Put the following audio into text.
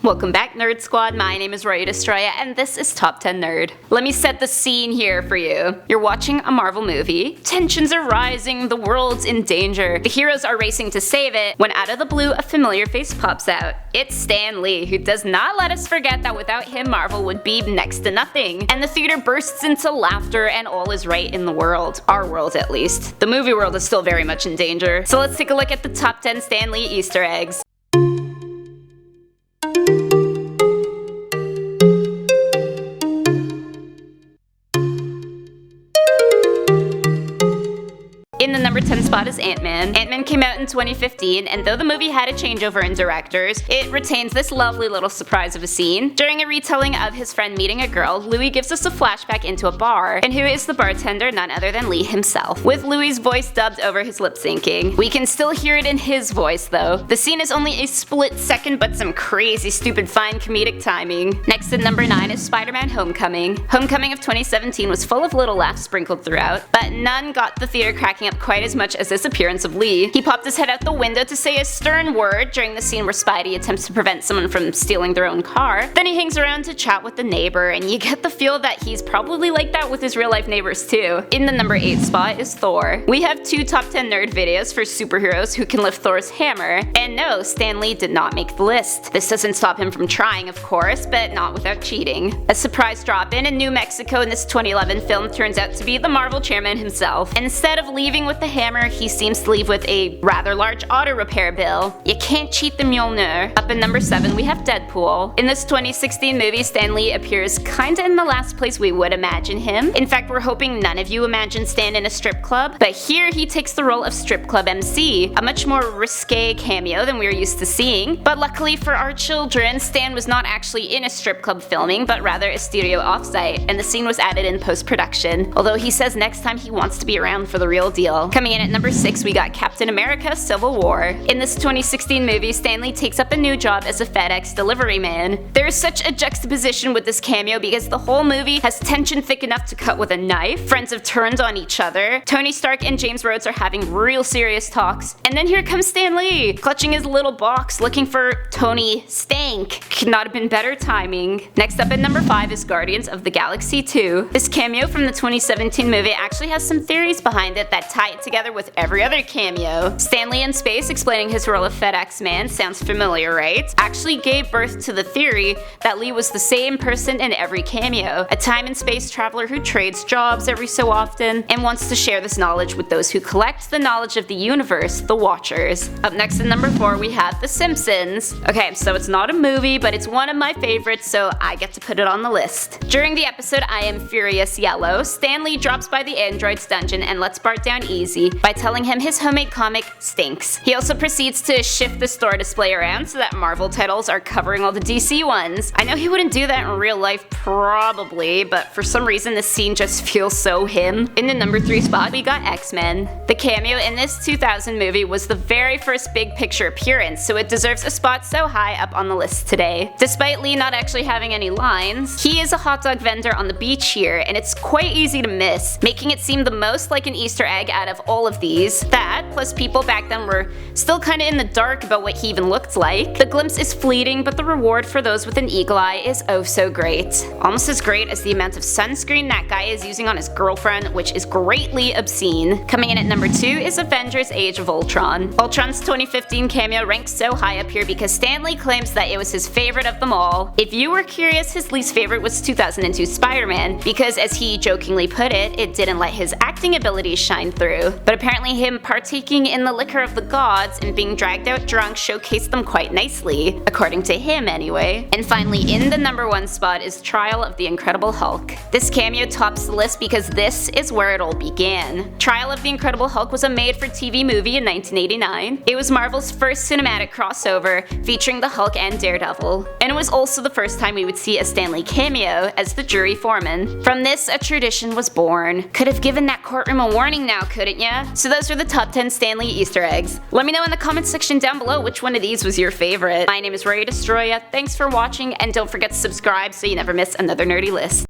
Welcome back, Nerd Squad. My name is Roya Destroyaa, and this is Top 10 Nerd. Let me set the scene here for you. You're watching a Marvel movie. Tensions are rising, the world's in danger. The heroes are racing to save it, when out of the blue, a familiar face pops out. It's Stan Lee, who does not let us forget that without him, Marvel would be next to nothing. And the theater bursts into laughter, and all is right in the world. Our world, at least. The movie world is still very much in danger. So let's take a look at the top 10 Stan Lee Easter eggs. In the number 10 spot is Ant-Man. Ant-Man came out in 2015, and though the movie had a changeover in directors, it retains this lovely little surprise of a scene. During a retelling of his friend meeting a girl, Louis gives us a flashback into a bar, and who is the bartender? None other than Lee himself, with Louis' voice dubbed over his lip syncing. We can still hear it in his voice though. The scene is only a split second, but some crazy stupid fine comedic timing. Next at number 9 is Spider-Man Homecoming. Homecoming of 2017 was full of little laughs sprinkled throughout, but none got the theater cracking up quite as much as this appearance of Lee. He popped his head out the window to say a stern word during the scene where Spidey attempts to prevent someone from stealing their own car. Then he hangs around to chat with the neighbor, and you get the feel that he's probably like that with his real life neighbors too. In the number 8 spot is Thor. We have 2 top 10 nerd videos for superheroes who can lift Thor's hammer, and no, Stan Lee did not make the list. This doesn't stop him from trying, of course, but not without cheating. A surprise drop-in in New Mexico in this 2011 film turns out to be the Marvel chairman himself. Instead of leaving with the hammer, he seems to leave with a rather large auto repair bill. You can't cheat the Mjolnir. Up in number 7 we have Deadpool. In this 2016 movie, Stan Lee appears kinda in the last place we would imagine him. In fact, we're hoping none of you imagine Stan in a strip club, but here he takes the role of strip club MC, a much more risque cameo than we are used to seeing. But luckily for our children, Stan was not actually in a strip club filming, but rather a studio offsite, and the scene was added in post-production, although he says next time he wants to be around for the real deal. Coming in at number 6 we got Captain America Civil War. In this 2016 movie, Stan Lee takes up a new job as a FedEx delivery man. There is such a juxtaposition with this cameo because the whole movie has tension thick enough to cut with a knife, friends have turned on each other, Tony Stark and James Rhodes are having real serious talks, and then here comes Stan Lee, clutching his little box looking for Tony Stank. Could not have been better timing. Next up at number 5 is Guardians of the Galaxy 2. This cameo from the 2017 movie actually has some theories behind it that tie it together with every other cameo. Stan Lee in space explaining his role of FedEx man sounds familiar, right? Actually gave birth to the theory that Lee was the same person in every cameo, a time and space traveler who trades jobs every so often and wants to share this knowledge with those who collect the knowledge of the universe, the Watchers. Up next at number 4 we have The Simpsons. Okay, so it's not a movie, but it's one of my favorites, so I get to put it on the list. During the episode I Am Furious Yellow, Stan Lee drops by the android's dungeon and lets Bart down easy by telling him his homemade comic stinks. He also proceeds to shift the store display around so that Marvel titles are covering all the DC ones. I know he wouldn't do that in real life probably, but for some reason this scene just feels so him. In the number 3 spot we got X-Men. The cameo in this 2000 movie was the very first big picture appearance, so it deserves a spot so high up on the list today. Despite Lee not actually having any lines, he is a hot dog vendor on the beach here, and it's quite easy to miss, making it seem the most like an Easter egg out of all of these. That, plus people back then were still kinda in the dark about what he even looked like. The glimpse is fleeting, but the reward for those with an eagle eye is oh so great. Almost as great as the amount of sunscreen that guy is using on his girlfriend, which is greatly obscene. Coming in at number 2 is Avengers Age of Ultron. Ultron's 2015 cameo ranks so high up here because Stan Lee claims that it was his favorite of them all. If you were curious, his least favorite was 2002 Spider-Man, because as he jokingly put it, it didn't let his acting abilities shine through. But apparently him partaking in the liquor of the gods and being dragged out drunk showcased them quite nicely, according to him anyway. And finally, in the number 1 spot is Trial of the Incredible Hulk. This cameo tops the list because this is where it all began. Trial of the Incredible Hulk was a made-for-TV movie in 1989. It was Marvel's first cinematic crossover featuring the Hulk and Daredevil, and it was also the first time we would see a Stan Lee cameo as the jury foreman. From this, a tradition was born. Could have given that courtroom a warning now, couldn't ya? So those are the top 10 Stan Lee Easter eggs. Let me know in the comments section down below which one of these was your favorite. My name is Roya Destroyaa, thanks for watching, and don't forget to subscribe so you never miss another nerdy list.